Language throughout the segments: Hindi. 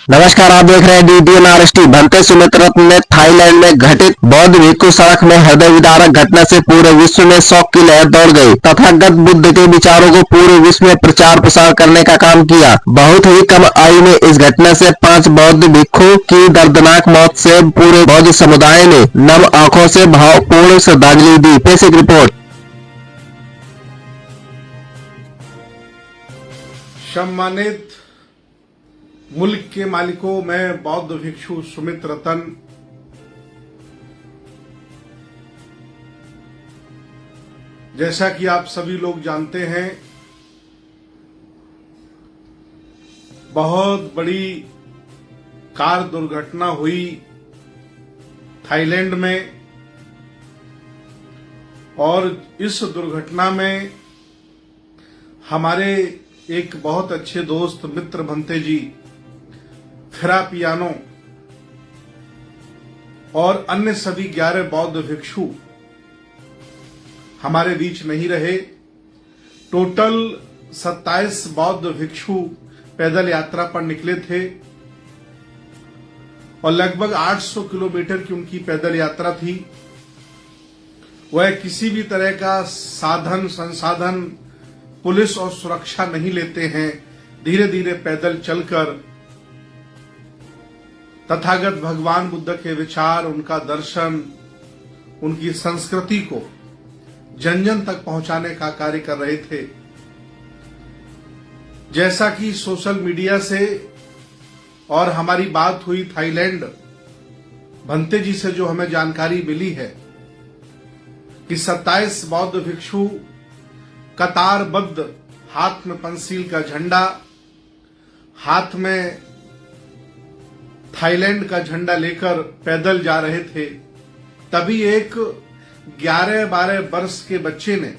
नमस्कार, आप देख रहे हैं DDNRST। भंते सुमित रत्न ने थाईलैंड में घटित बौद्ध भिक्षु सड़क में हृदय विदारक घटना से पूरे विश्व में शोक की लहर दौड़ गई। तथागत बुद्ध के विचारों को पूरे विश्व में प्रचार प्रसार करने का काम किया। बहुत ही कम आयु में इस घटना से 5 बौद्ध भिक्षु की दर्दनाक मौत से पूरे बौद्ध समुदाय ने नम आंखों से भावपूर्ण श्रद्धांजलि दी। पेश एक रिपोर्ट। सम्मानित मुल्क के मालिकों, मैं बौद्ध भिक्षु सुमित रतन जैसा कि आप सभी लोग जानते हैं, बहुत बड़ी कार दुर्घटना हुई थाईलैंड में और इस दुर्घटना में हमारे एक बहुत अच्छे दोस्त मित्र भंते जी थेरापियानो और अन्य सभी 11 बौद्ध भिक्षु हमारे बीच नहीं रहे। टोटल 27 बौद्ध भिक्षु पैदल यात्रा पर निकले थे और लगभग 800 किलोमीटर की उनकी पैदल यात्रा थी। वह किसी भी तरह का साधन संसाधन पुलिस और सुरक्षा नहीं लेते हैं। धीरे धीरे पैदल चलकर तथागत भगवान बुद्ध के विचार, उनका दर्शन, उनकी संस्कृति को जन जन तक पहुंचाने का कार्य कर रहे थे। जैसा कि सोशल मीडिया से और हमारी बात हुई थाईलैंड भंते जी से, जो हमें जानकारी मिली है कि 27 बौद्ध भिक्षु कतारबद्ध हाथ में पंसील का झंडा, हाथ में थाईलैंड का झंडा लेकर पैदल जा रहे थे। तभी एक 11-12 वर्ष के बच्चे ने,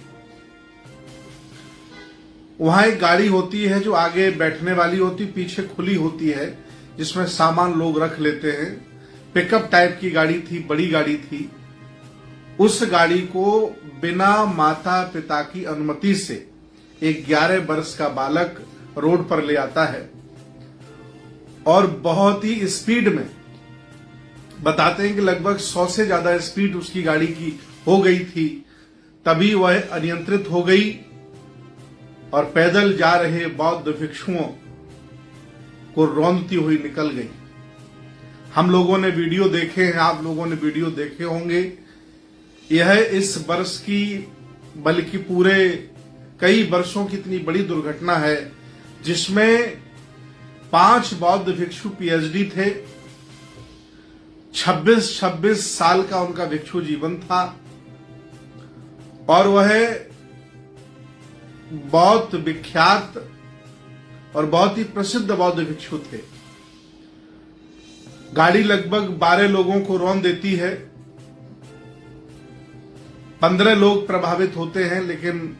वहां एक गाड़ी होती है जो आगे बैठने वाली होती, पीछे खुली होती है, जिसमें सामान लोग रख लेते हैं। पिकअप टाइप की गाड़ी थी, बड़ी गाड़ी थी। उस गाड़ी को बिना माता पिता की अनुमति से एक 11 वर्ष का बालक रोड पर ले आता है और बहुत ही स्पीड में, बताते हैं कि लगभग 100 से ज्यादा स्पीड उसकी गाड़ी की हो गई थी। तभी वह अनियंत्रित हो गई और पैदल जा रहे बौद्ध भिक्षुओं को रौंदती हुई निकल गई। हम लोगों ने वीडियो देखे हैं, आप लोगों ने वीडियो देखे होंगे। यह इस वर्ष की, बल्कि पूरे कई वर्षों की इतनी बड़ी दुर्घटना है, जिसमें 5 बौद्ध भिक्षु PhD थे। 26 साल का उनका भिक्षु जीवन था और वह बहुत विख्यात और बहुत ही प्रसिद्ध बौद्ध भिक्षु थे। गाड़ी लगभग 12 लोगों को रौंद देती है। 15 लोग प्रभावित होते हैं, लेकिन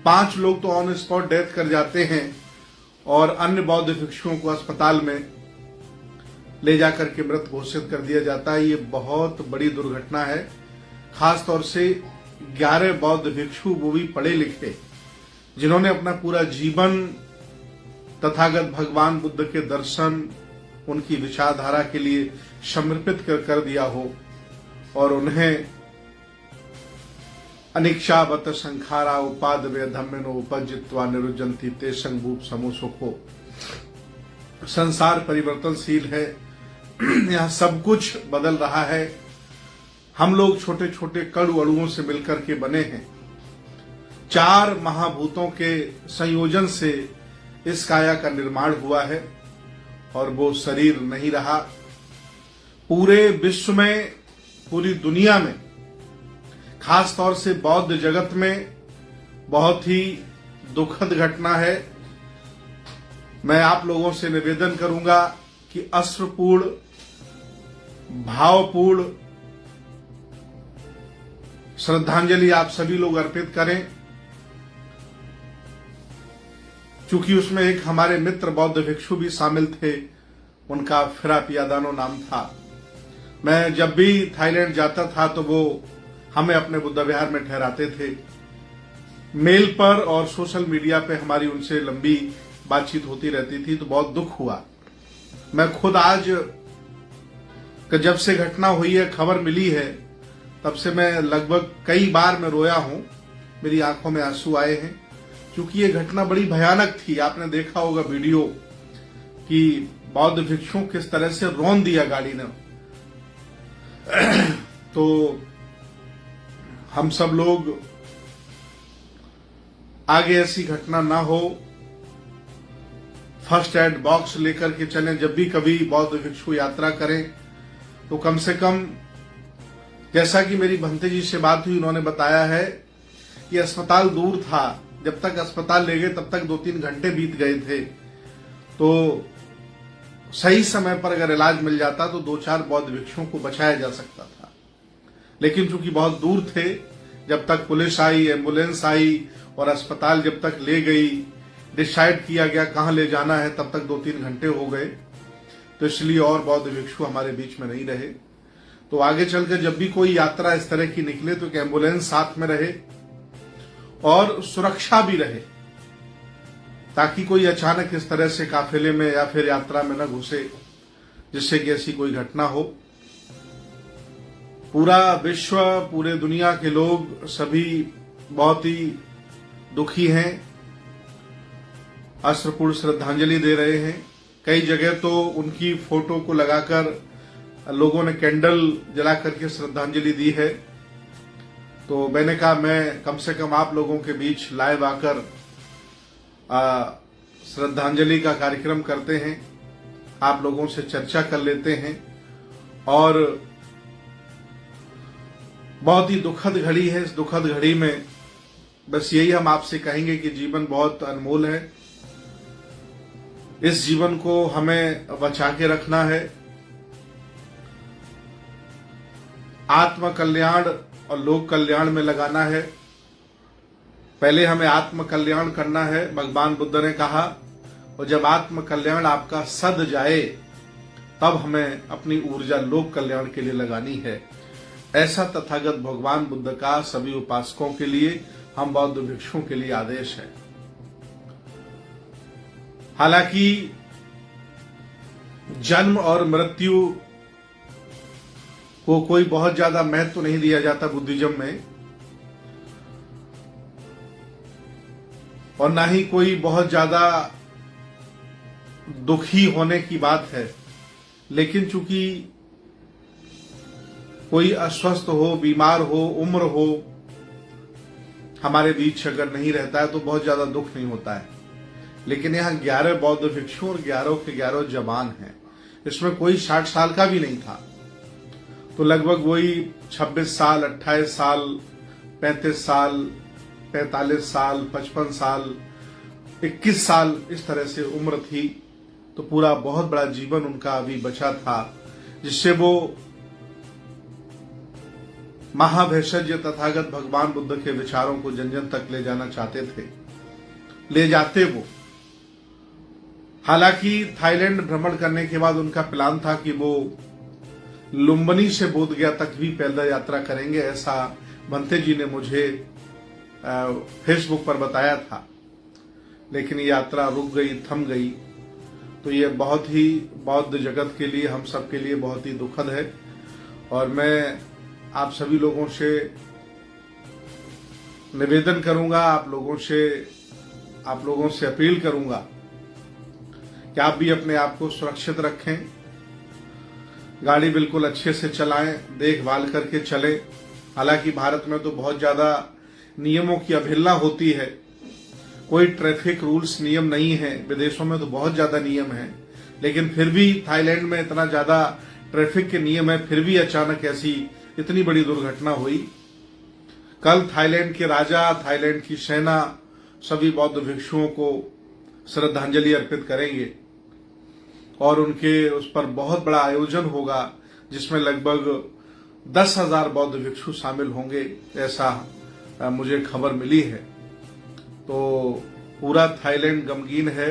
5 लोग तो ऑन स्पॉट डेथ कर जाते हैं और अन्य बौद्ध भिक्षुओं को अस्पताल में ले जाकर के मृत घोषित कर दिया जाता है। ये बहुत बड़ी दुर्घटना है। खास तौर से 11 बौद्ध भिक्षु, वो भी पढ़े लिखे, जिन्होंने अपना पूरा जीवन तथागत भगवान बुद्ध के दर्शन, उनकी विचारधारा के लिए समर्पित कर दिया हो और उन्हें अनिक्षावत संखारा उपादवे धम्मिनो उपजित्वा निरुजंती ते संभूप समोसुखो। संसार परिवर्तनशील है, यहाँ सब कुछ बदल रहा है। हम लोग छोटे छोटे कण अणुओं से मिलकर के बने हैं। 4 महाभूतों के संयोजन से इस काया का निर्माण हुआ है और वो शरीर नहीं रहा। पूरे विश्व में, पूरी दुनिया में, खास तौर से बौद्ध जगत में बहुत ही दुखद घटना है। मैं आप लोगों से निवेदन करूंगा कि अश्रुपूर्ण, भावपूर्ण श्रद्धांजलि आप सभी लोग अर्पित करें। चूंकि उसमें एक हमारे मित्र बौद्ध भिक्षु भी शामिल थे, उनका थेरापियानो नाम था। मैं जब भी थाईलैंड जाता था तो वो हमें अपने बुद्ध विहार में ठहराते थे। मेल पर और सोशल मीडिया पे हमारी उनसे लंबी बातचीत होती रहती थी, तो बहुत दुख हुआ मैं खुद आज जब से घटना हुई है, खबर मिली है, तब से मैं लगभग कई बार मैं रोया हूं, मेरी आंखों में आंसू आए हैं, क्योंकि ये घटना बड़ी भयानक थी। आपने देखा होगा वीडियो कि बौद्ध भिक्षु किस तरह से रौंद दिया गाड़ी ने। तो हम सब लोग आगे ऐसी घटना ना हो, फर्स्ट एड बॉक्स लेकर के चलें। जब भी कभी बौद्ध भिक्षु यात्रा करें तो कम से कम, जैसा कि मेरी भंते जी से बात हुई, उन्होंने बताया है कि अस्पताल दूर था, जब तक अस्पताल ले गए तब तक 2-3 घंटे बीत गए थे। तो सही समय पर अगर इलाज मिल जाता तो 2-4 बौद्ध भिक्षुओं को बचाया जा सकता था, लेकिन चूंकि बहुत दूर थे, जब तक पुलिस आई, एम्बुलेंस आई और अस्पताल जब तक ले गई, डिसाइड किया गया कहां ले जाना है, तब तक 2-3 घंटे हो गए। तो इसलिए और बौद्ध भिक्षु हमारे बीच में नहीं रहे। तो आगे चलकर जब भी कोई यात्रा इस तरह की निकले तो एक एम्बुलेंस साथ में रहे और सुरक्षा भी रहे, ताकि कोई अचानक इस तरह से काफिले में या फिर यात्रा में न घुसे, जिससे कि ऐसी कोई घटना हो। पूरा विश्व, पूरे दुनिया के लोग सभी बहुत ही दुखी हैं, अश्रुपूर्ण श्रद्धांजलि दे रहे हैं। कई जगह तो उनकी फोटो को लगाकर लोगों ने कैंडल जला करके श्रद्धांजलि दी है। तो मैंने कहा मैं कम से कम आप लोगों के बीच लाइव आकर श्रद्धांजलि का कार्यक्रम करते हैं, आप लोगों से चर्चा कर लेते हैं। और बहुत ही दुखद घड़ी है। इस दुखद घड़ी में बस यही हम आपसे कहेंगे कि जीवन बहुत अनमोल है, इस जीवन को हमें बचा के रखना है। आत्म कल्याण और लोक कल्याण में लगाना है। पहले हमें आत्म कल्याण करना है, भगवान बुद्ध ने कहा, और जब आत्म कल्याण आपका सद जाए तब हमें अपनी ऊर्जा लोक कल्याण के लिए लगानी है। ऐसा तथागत भगवान बुद्ध का सभी उपासकों के लिए, हम बौद्ध भिक्षुओं के लिए आदेश है। हालांकि जन्म और मृत्यु को कोई बहुत ज्यादा महत्व नहीं दिया जाता बुद्धिज्म में, और ना ही कोई बहुत ज्यादा दुखी होने की बात है। लेकिन चूंकि कोई अस्वस्थ हो, बीमार हो, उम्र हो, हमारे बीच अगर नहीं रहता है तो बहुत ज्यादा दुख नहीं होता है। लेकिन यहाँ 11 बौद्ध भिक्षु और 11 के 11 जवान हैं। इसमें कोई 60 साल का भी नहीं था, तो लगभग वही 26 साल, 28 साल, 35 साल, 45 साल, 55 साल, 21 साल, इस तरह से उम्र थी। तो पूरा बहुत बड़ा जीवन उनका अभी बचा था, जिससे वो महाभेषज तथागत भगवान बुद्ध के विचारों को जन जन तक ले जाना चाहते थे, ले जाते वो। हालांकि थाईलैंड भ्रमण करने के बाद उनका प्लान था कि वो लुम्बिनी से बोधगया तक भी पैदल यात्रा करेंगे, ऐसा भंते जी ने मुझे फेसबुक पर बताया था। लेकिन ये यात्रा रुक गई, थम गई। तो ये बहुत ही बौद्ध जगत के लिए, हम सब के लिए बहुत ही दुखद है। और मैं आप सभी लोगों से निवेदन करूंगा, आप लोगों से अपील करूंगा कि आप भी अपने आप को सुरक्षित रखें, गाड़ी बिल्कुल अच्छे से चलाएं, देखभाल करके चलें। हालांकि भारत में तो बहुत ज्यादा नियमों की अवहेलना होती है, कोई ट्रैफिक रूल्स नियम नहीं है। विदेशों में तो बहुत ज्यादा नियम है, लेकिन फिर भी थाईलैंड में इतना ज्यादा ट्रैफिक के नियम है, फिर भी अचानक ऐसी इतनी बड़ी दुर्घटना हुई। कल थाईलैंड के राजा, थाईलैंड की सेना सभी बौद्ध भिक्षुओं को श्रद्धांजलि अर्पित करेंगे और उनके उस पर बहुत बड़ा आयोजन होगा, जिसमें लगभग 10,000 बौद्ध भिक्षु शामिल होंगे, ऐसा मुझे खबर मिली है। तो पूरा थाईलैंड गमगीन है,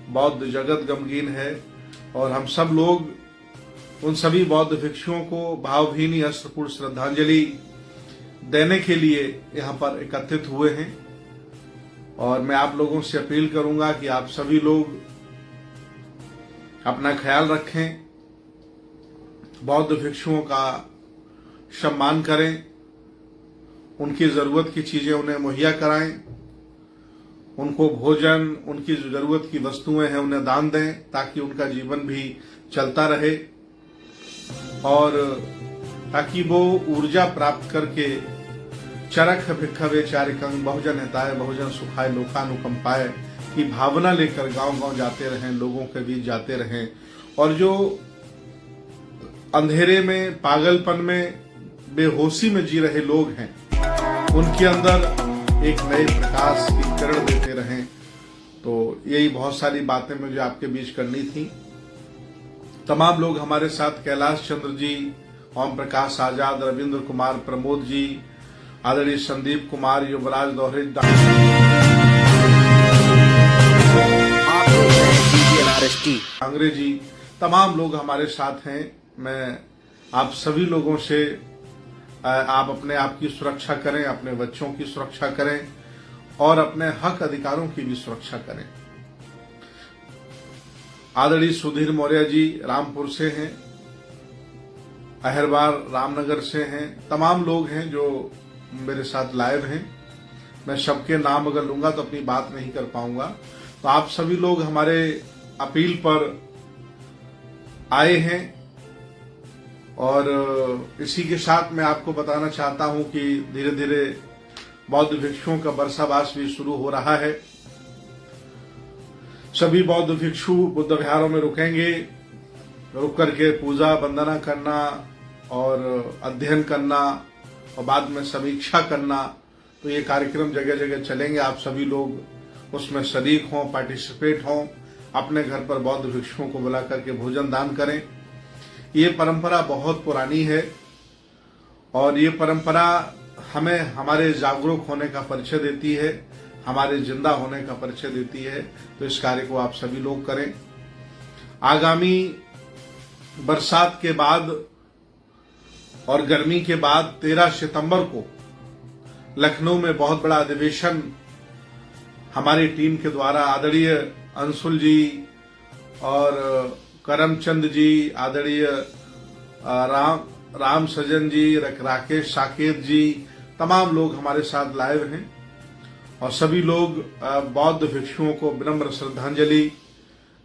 बौद्ध जगत गमगीन है, और हम सब लोग उन सभी बौद्ध भिक्षुओं को भावभीनी अश्रुपूर्ण श्रद्धांजलि देने के लिए यहाँ पर एकत्रित हुए हैं। और मैं आप लोगों से अपील करूंगा कि आप सभी लोग अपना ख्याल रखें, बौद्ध भिक्षुओं का सम्मान करें, उनकी जरूरत की चीजें उन्हें मुहैया कराएं, उनको भोजन, उनकी जो जरूरत की वस्तुएं हैं उन्हें दान दें ताकि उनका जीवन भी चलता रहे और ताकि वो ऊर्जा प्राप्त करके चरक भिक्षवे चारिकं बहुजन हिताय बहुजन सुखाय लोकानुकंपाय की भावना लेकर गांव-गांव जाते रहें, लोगों के बीच जाते रहें और जो अंधेरे में, पागलपन में, बेहोशी में जी रहे लोग हैं उनके अंदर एक नए प्रकाश की किरण देते रहें। तो यही बहुत सारी बातें मुझे आपके बीच करनी थी। तमाम लोग हमारे साथ कैलाश चंद्र जी, ओम प्रकाश आजाद, रविंद्र कुमार, प्रमोद जी, आदरणीय संदीप कुमार, युवराज दोहरे, कांग्रेस जी, तमाम लोग हमारे साथ हैं। मैं आप सभी लोगों से आप अपने आप की सुरक्षा करें, अपने बच्चों की सुरक्षा करें और अपने हक अधिकारों की भी सुरक्षा करें। आदरणीय सुधीर मौर्य जी रामपुर से हैं, अहरबार रामनगर से हैं, तमाम लोग हैं जो मेरे साथ लाइव हैं। मैं सबके नाम अगर लूंगा तो अपनी बात नहीं कर पाऊंगा, तो आप सभी लोग हमारे अपील पर आए हैं और इसी के साथ मैं आपको बताना चाहता हूं कि धीरे धीरे बौद्ध भिक्षुओं का बरसाबास भी शुरू हो रहा है। सभी बौद्ध भिक्षु बुद्ध विहारों में रुकेंगे, रुक करके पूजा वंदना करना और अध्ययन करना और बाद में समीक्षा करना। तो ये कार्यक्रम जगह जगह चलेंगे, आप सभी लोग उसमें शरीक हों, पार्टिसिपेट हों, अपने घर पर बौद्ध भिक्षुओं को बुला करके भोजन दान करें। ये परंपरा बहुत पुरानी है और ये परंपरा हमें हमारे जागरूक होने का परिचय देती है, हमारे जिंदा होने का परिचय देती है। तो इस कार्य को आप सभी लोग करें। आगामी बरसात के बाद और गर्मी के बाद 13 सितंबर को लखनऊ में बहुत बड़ा अधिवेशन हमारी टीम के द्वारा आदरणीय अंशुल जी और करमचंद जी, आदरणीय राम सजन जी, राकेश साकेत जी, तमाम लोग हमारे साथ लाइव हैं और सभी लोग बौद्ध भिक्षुओं को विनम्र श्रद्धांजलि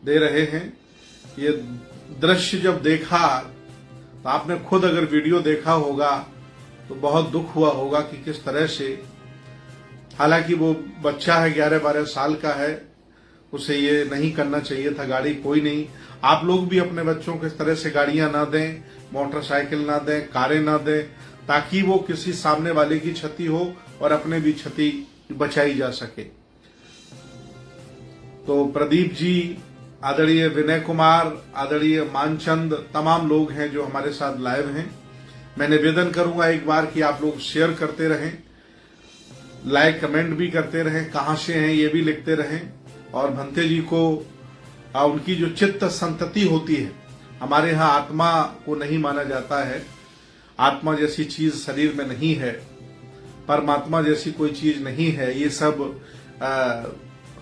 दे रहे हैं। ये दृश्य जब देखा तो आपने खुद अगर वीडियो देखा होगा तो बहुत दुख हुआ होगा कि किस तरह से, हालांकि वो बच्चा है, 11-12 साल का है, उसे ये नहीं करना चाहिए था। गाड़ी कोई नहीं, आप लोग भी अपने बच्चों को इस तरह से गाड़ियां ना दें, मोटरसाइकिल ना दें, कारें ना दें, ताकि वो किसी सामने वाले की क्षति हो और अपने भी क्षति बचाई जा सके। तो प्रदीप जी, आदरणीय विनय कुमार, आदरणीय मानचंद, तमाम लोग हैं जो हमारे साथ लाइव हैं। मैं निवेदन करूंगा एक बार कि आप लोग शेयर करते रहें, लाइक कमेंट भी करते रहें, कहां से हैं ये भी लिखते रहें और भंते जी को उनकी जो चित्त संतति होती है, हमारे यहाँ आत्मा को नहीं माना जाता है, आत्मा जैसी चीज शरीर में नहीं है, परमात्मा जैसी कोई चीज नहीं है। ये सब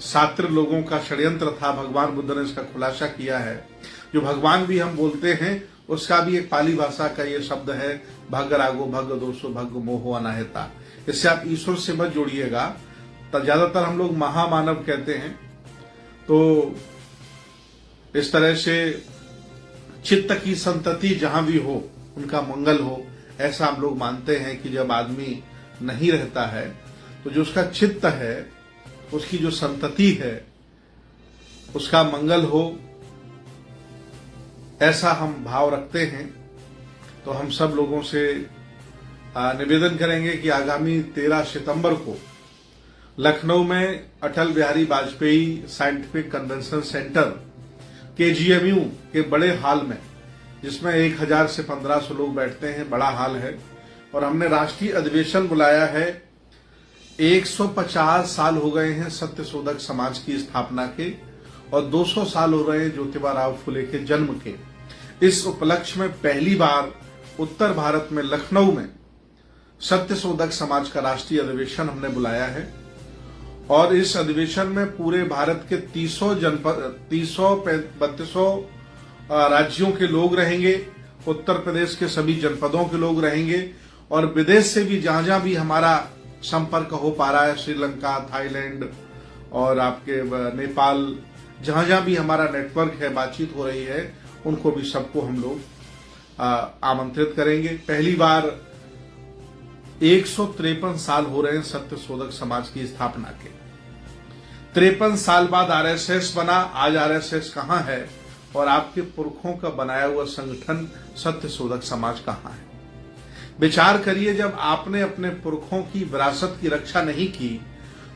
शास्त्र लोगों का षड्यंत्र था, भगवान बुद्ध ने इसका खुलासा किया है। जो भगवान भी हम बोलते हैं उसका भी एक पाली भाषा का ये शब्द है, भग रागो भग दोषो भग मोहो अनाहता। इससे आप ईश्वर से मत जोड़िएगा। तो ज्यादातर हम लोग महामानव कहते हैं, तो इस तरह से चित्त की संतति जहां भी हो उनका मंगल हो, ऐसा हम लोग मानते हैं कि जब आदमी नहीं रहता है तो जो उसका चित्त है, उसकी जो संतति है, उसका मंगल हो, ऐसा हम भाव रखते हैं। तो हम सब लोगों से निवेदन करेंगे कि आगामी 13 सितंबर को लखनऊ में Atal Bihari Vajpayee scientific convention centre KGMU के बड़े हॉल में, जिसमें 1000 से 1500 लोग बैठते हैं, बड़ा हॉल है, और हमने राष्ट्रीय अधिवेशन बुलाया है। 150 साल हो गए हैं सत्यशोधक समाज की स्थापना के और 200 साल हो रहे हैं ज्योतिबा राव फुले के जन्म के। इस उपलक्ष्य में पहली बार उत्तर भारत में लखनऊ में सत्यशोधक समाज का राष्ट्रीय अधिवेशन हमने बुलाया है और इस अधिवेशन में पूरे भारत के 32 राज्यों के लोग रहेंगे, उत्तर प्रदेश के सभी जनपदों के लोग रहेंगे और विदेश से भी जहां भी हमारा संपर्क हो पा रहा है, श्रीलंका, थाईलैंड और आपके नेपाल, जहां भी हमारा नेटवर्क है, बातचीत हो रही है, उनको भी सबको हम लोग आमंत्रित करेंगे। पहली बार 153 साल हो रहे हैं सत्य शोधक समाज की स्थापना के। 53 साल बाद आरएसएस बना। आज आरएसएस कहां है और आपके पुरखों का बनाया हुआ संगठन सत्य शोधक समाज कहां है? विचार करिए, जब आपने अपने पुरखों की विरासत की रक्षा नहीं की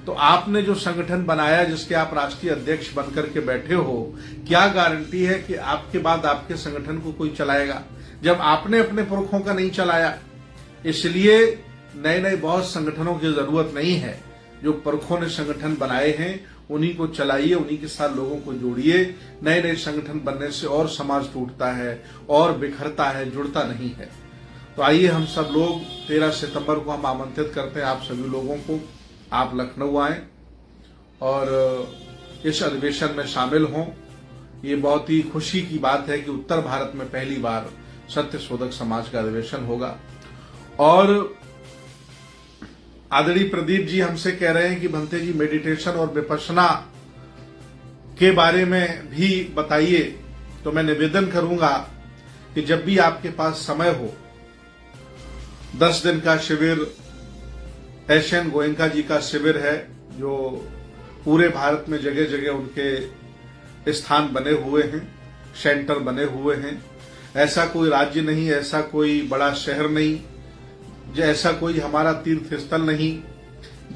तो आपने जो संगठन बनाया, जिसके आप राष्ट्रीय अध्यक्ष बनकर के बैठे हो, क्या गारंटी है कि आपके बाद आपके संगठन को कोई चलाएगा, जब आपने अपने पुरखों का नहीं चलाया? इसलिए नए नए बहुत संगठनों की जरूरत नहीं है। जो पुरखों ने संगठन बनाए हैं उन्हीं को चलाइए, उन्हीं के साथ लोगों को जोड़िए। नए नए संगठन बनने से और समाज टूटता है और बिखरता है, जुड़ता नहीं है। तो आइए हम सब लोग 13 सितंबर को हम आमंत्रित करते हैं आप सभी लोगों को, आप लखनऊ आए और इस अधिवेशन में शामिल हों। ये बहुत ही खुशी की बात है कि उत्तर भारत में पहली बार सत्य शोधक समाज का अधिवेशन होगा। और आदरणीय प्रदीप जी हमसे कह रहे हैं कि भंते जी मेडिटेशन और विपश्यना के बारे में भी बताइए। तो मैं निवेदन करूंगा कि जब भी आपके पास समय हो, 10 दिन का शिविर, एशियन गोयनका जी का शिविर है, जो पूरे भारत में जगह जगह उनके स्थान बने हुए हैं, सेंटर बने हुए हैं। ऐसा कोई राज्य नहीं, ऐसा कोई बड़ा शहर नहीं, ऐसा कोई हमारा तीर्थ स्थल नहीं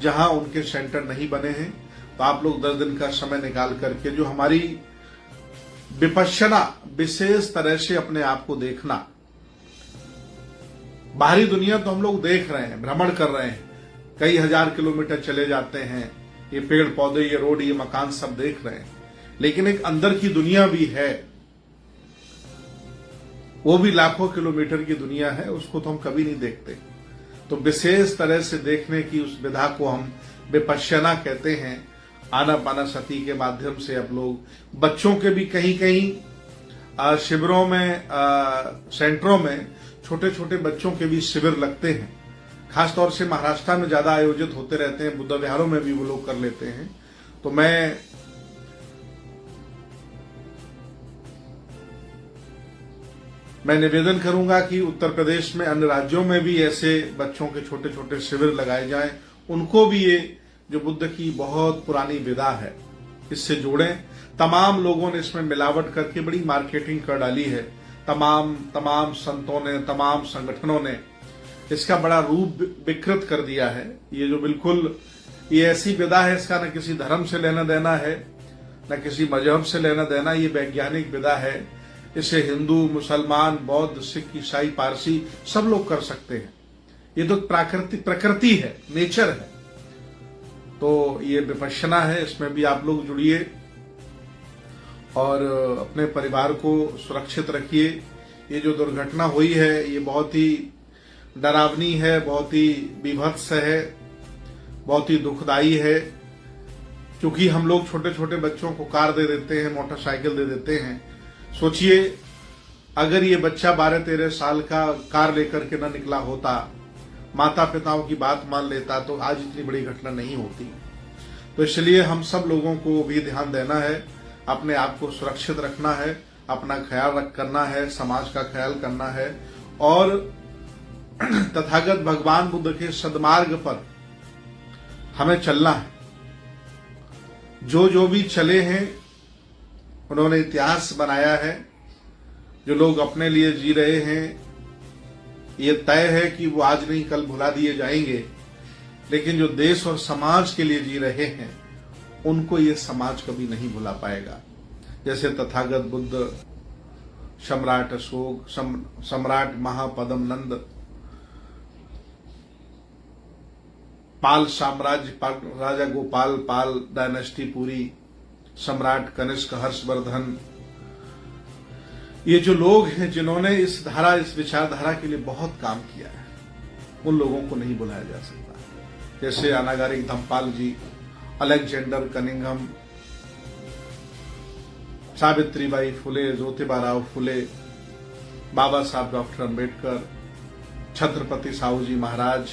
जहां उनके सेंटर नहीं बने हैं। तो आप लोग 10 दिन का समय निकाल करके जो हमारी विपश्यना, विशेष तरह से अपने आप को देखना। बाहरी दुनिया तो हम लोग देख रहे हैं, भ्रमण कर रहे हैं, कई हजार किलोमीटर चले जाते हैं, ये पेड़ पौधे, ये रोड, ये मकान सब देख रहे हैं, लेकिन एक अंदर की दुनिया भी है, वो भी लाखों किलोमीटर की दुनिया है, उसको तो हम कभी नहीं देखते। तो विशेष तरह से देखने की उस विधा को हम विपश्यना कहते हैं। आनापानसति के माध्यम से अब लोग बच्चों के भी कहीं कहीं शिविरों में, सेंटरों में छोटे छोटे बच्चों के भी शिविर लगते हैं। खासतौर से महाराष्ट्र में ज्यादा आयोजित होते रहते हैं, बुद्ध विहारों में भी वो लोग कर लेते हैं। तो मैं निवेदन करूंगा कि उत्तर प्रदेश में, अन्य राज्यों में भी ऐसे बच्चों के छोटे छोटे शिविर लगाए जाएं, उनको भी ये जो बुद्ध की बहुत पुरानी विधा है इससे जोड़ें। तमाम लोगों ने इसमें मिलावट करके बड़ी मार्केटिंग कर डाली है, तमाम संतों ने, तमाम संगठनों ने इसका बड़ा रूप विकृत कर दिया है। ये जो बिल्कुल ये ऐसी विधा है, इसका न किसी धर्म से लेना देना है, न किसी मजहब से लेना देना, ये वैज्ञानिक विधा है। इसे हिंदू, मुसलमान, बौद्ध, सिख, ईसाई, पारसी सब लोग कर सकते हैं। ये तो प्रकृति है, नेचर है। तो ये विपश्यना है, इसमें भी आप लोग जुड़िए और अपने परिवार को सुरक्षित रखिए। ये जो दुर्घटना हुई है ये बहुत ही डरावनी है, बहुत ही बीभत्स है, बहुत ही दुखदाई है। क्योंकि हम लोग छोटे छोटे बच्चों को कार दे देते हैं, मोटरसाइकिल दे देते हैं। सोचिए अगर ये बच्चा 12-13 साल का कार लेकर के न निकला होता, माता पिताओं की बात मान लेता, तो आज इतनी बड़ी घटना नहीं होती। तो इसलिए हम सब लोगों को भी ध्यान देना है, अपने आप को सुरक्षित रखना है, अपना ख्याल करना है, समाज का ख्याल करना है और तथागत भगवान बुद्ध के सद्मार्ग पर हमें चलना है। जो भी चले हैं उन्होंने इतिहास बनाया है। जो लोग अपने लिए जी रहे हैं ये तय है कि वो आज नहीं कल भुला दिए जाएंगे, लेकिन जो देश और समाज के लिए जी रहे हैं उनको ये समाज कभी नहीं भुला पाएगा। जैसे तथागत बुद्ध, सम्राट अशोक, सम्राट महापद्म नंद, पाल साम्राज्य, राजा गोपाल पाल डायनेस्टी पूरी, सम्राट कनिष्क, हर्षवर्धन, ये जो लोग हैं जिन्होंने इस विचारधारा के लिए बहुत काम किया है, उन लोगों को नहीं बुलाया जा सकता। जैसे अनागारिक धम्पाल जी, अलेक्जेंडर कनिंघम, सावित्रीबाई फुले, ज्योतिबा फुले, बाबा साहब डॉक्टर अंबेडकर, छत्रपति साहू जी महाराज,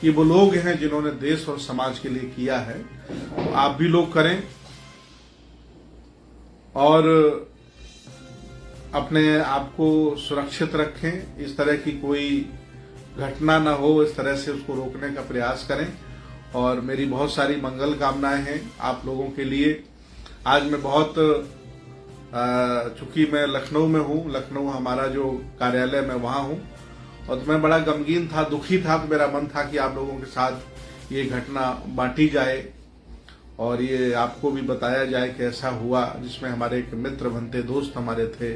ये वो लोग हैं जिन्होंने देश और समाज के लिए किया है। तो आप भी लोग करें और अपने आप को सुरक्षित रखें, इस तरह की कोई घटना न हो, इस तरह से उसको रोकने का प्रयास करें। और मेरी बहुत सारी मंगल कामनाएं हैं आप लोगों के लिए। आज मैं बहुत चूंकि मैं लखनऊ में हूं, लखनऊ हमारा जो कार्यालय मैं वहां हूं, और तो मैं बड़ा गमगीन था, दुखी था। तो मेरा मन था कि आप लोगों के साथ ये घटना बांटी जाए और ये आपको भी बताया जाए कि ऐसा हुआ, जिसमें हमारे एक मित्र बनते दोस्त हमारे थे,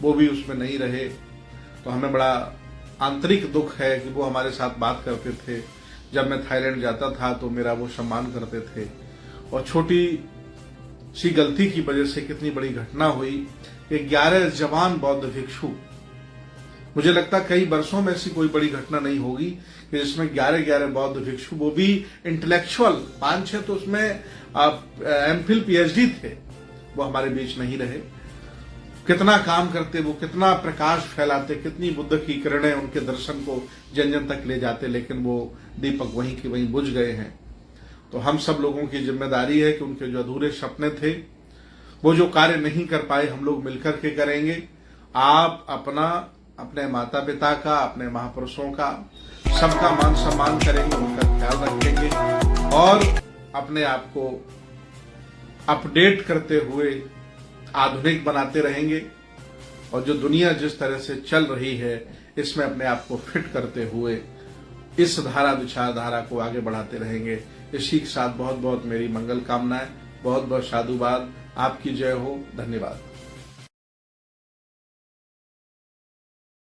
वो भी उसमें नहीं रहे। तो हमें बड़ा आंतरिक दुख है कि वो हमारे साथ बात करते थे। जब मैं थाईलैंड जाता था तो मेरा वो सम्मान करते थे, और छोटी सी गलती की वजह से कितनी बड़ी घटना हुई। 11 जवान बौद्ध भिक्षु, मुझे लगता कई वर्षों में ऐसी कोई बड़ी घटना नहीं होगी कि जिसमें 11 बौद्ध भिक्षु, वो भी इंटेलेक्चुअल, 5-6 तो उसमें एमफिल पीएचडी थे, वो हमारे बीच नहीं रहे। कितना काम करते वो, कितना प्रकाश फैलाते, कितनी बुद्ध की किरणें उनके दर्शन को जन जन तक ले जाते, लेकिन वो दीपक वहीं के वहीं बुझ गए हैं। तो हम सब लोगों की जिम्मेदारी है कि उनके जो अधूरे सपने थे, वो जो कार्य नहीं कर पाए, हम लोग मिलकर के करेंगे। आप अपने माता पिता का, अपने महापुरुषों का, सबका मान सम्मान करेंगे, उनका ख्याल रखेंगे और अपने आप को अपडेट करते हुए आधुनिक बनाते रहेंगे। और जो दुनिया जिस तरह से चल रही है, इसमें अपने आप को फिट करते हुए इस विचारधारा को आगे बढ़ाते रहेंगे। इसी के साथ बहुत बहुत मेरी मंगल कामनाएं, बहुत बहुत साधुवाद। आपकी जय हो। धन्यवाद।